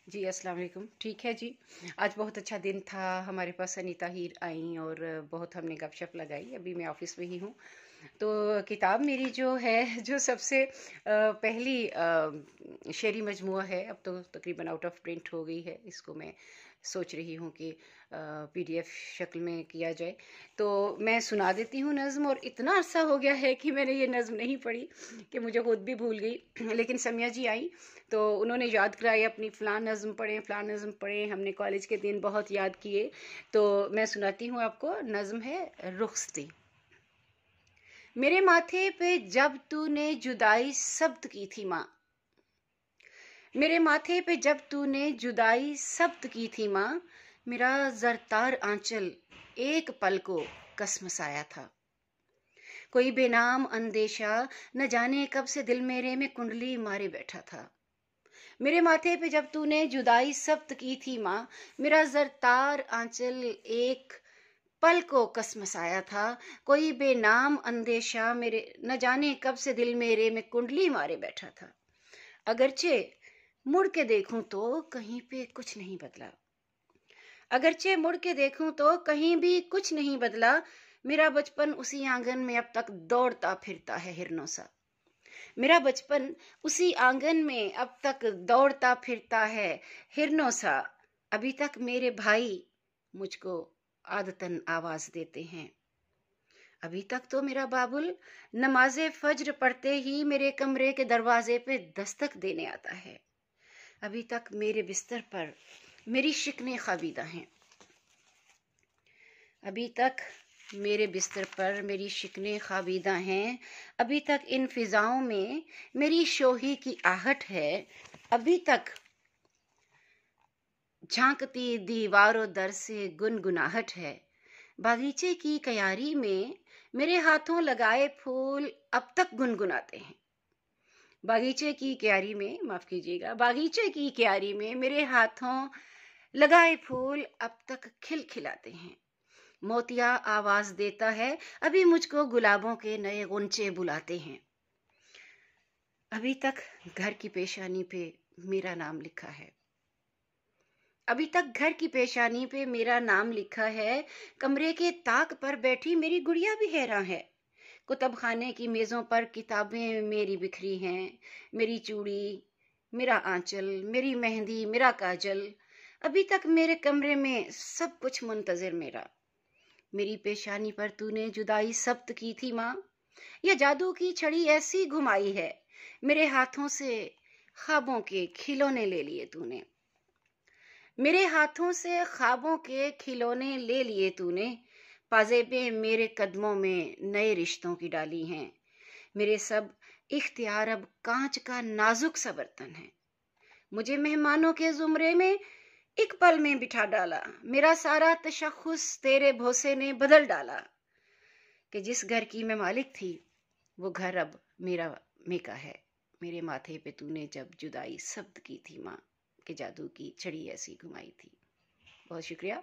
جی السلام علیکم. ٹھیک ہے جی. آج بہت اچھا دن تھا. ہمارے پاس انیتا ہیر آئیں اور بہت ہم نے گپ شپ لگائی. ابھی میں آفس میں ہی ہوں. تو کتاب میری جو ہے جو سب سے پہلی شعری مجموعہ ہے، اب تو تقریباً آؤٹ آف پرنٹ ہو گئی ہے. اس کو میں سوچ رہی ہوں کہ پی ڈی ایف شکل میں کیا جائے. تو میں سنا دیتی ہوں نظم. اور اتنا عرصہ ہو گیا ہے کہ میں نے یہ نظم نہیں پڑھی کہ مجھے خود بھی بھول گئی. لیکن سمیہ جی آئیں تو انہوں نے یاد کرائی اپنی فلاں نظم پڑھیں فلاں نظم پڑھیں. ہم نے کالج کے دن بہت یاد کیے. تو میں سناتی ہوں آپ کو. نظم ہے رخصتی. میرے ماتھے پہ جب تو نے جدائی ثبت کی تھی ماں، میرے ماتھے پہ جب تو نے جدائی ثبت کی تھی ماں، میرا زرتار آنچل ایک پل کو کسمسایا تھا. کوئی بے نام اندیشہ نہ جانے کب سے دل میرے میں کنڈلی مارے بیٹھا تھا. میرے ماتھے پہ جب تو نے جدائی ثبت کی تھی ماں، میرا زرتار آنچل ایک پل کو کسمسایا تھا. کوئی بے نام اندیشہ میرے نہ جانے کب سے دل میرے میں کنڈلی مارے بیٹھا تھا. اگرچہ مڑ کے دیکھوں تو کہیں پہ کچھ نہیں بدلا، اگرچہ مڑ کے دیکھوں تو کہیں بھی کچھ نہیں بدلا. میرا بچپن اسی آنگن میں اب تک دوڑتا پھرتا ہے ہرنوں سا. میرا بچپن اسی آنگن میں اب تک دوڑتا پھرتا ہے ہرنوں سا. ابھی تک میرے بھائی مجھ کو عادتاً آواز دیتے ہیں. ابھی تک تو میرا بابل نماز فجر پڑھتے ہی میرے کمرے کے دروازے پہ دستک دینے آتا ہے. ابھی تک میرے بستر پر میری شکنیں خوابیدہ ہیں. ابھی تک میرے بستر پر میری شکنیں خوابیدہ ہیں. ابھی تک ان فضاؤں میں میری شوہی کی آہٹ ہے. ابھی تک جھانکتی دیواروں در سے گنگناہٹ ہے. باغیچے کی کیاری میں میرے ہاتھوں لگائے پھول اب تک گنگناتے ہیں. باغیچے کی کیاری میں معاف کیجیے گا، باغیچے کی کیاری میں میرے ہاتھوں لگائے پھول اب تک کھل کھلاتے ہیں. موتیا آواز دیتا ہے، ابھی مجھ کو گلابوں کے نئے غنچے بلاتے ہیں. ابھی تک گھر کی پیشانی پہ میرا نام لکھا ہے. ابھی تک گھر کی پیشانی پہ میرا نام لکھا ہے. کمرے کے طاق پر بیٹھی میری گڑیا بھی حیراں ہے. کتب خانے کی میزوں پر کتابیں میری بکھری ہیں. میری چوڑی، میرا آنچل، میری مہندی، میرا کاجل. ابھی تک میرے کمرے میں سب کچھ منتظر میرا. میری پیشانی پر تو نے جدائی ثبت کی تھی ماں، یا جادو کی چھڑی ایسی گھمائی ہے میرے ہاتھوں سے خوابوں کے کھلونے لے لیے تو نے. میرے ہاتھوں سے خوابوں کے کھلونے لے لیے تو نے. پازیبیں میرے قدموں میں نئے رشتوں کی ڈالی ہیں. میرے سب اختیار اب کانچ کا نازک سا برتن ہے. مجھے مہمانوں کے زمرے میں ایک پل میں بٹھا ڈالا. میرا سارا تشخص تیرے بھوسے نے بدل ڈالا. کہ جس گھر کی میں مالک تھی وہ گھر اب میرا میکا ہے. میرے ماتھے پہ تو نے جب جدائی ثبت کی تھی ماں، کہ جادو کی چھڑی ایسی گھمائی تھی. بہت شکریہ.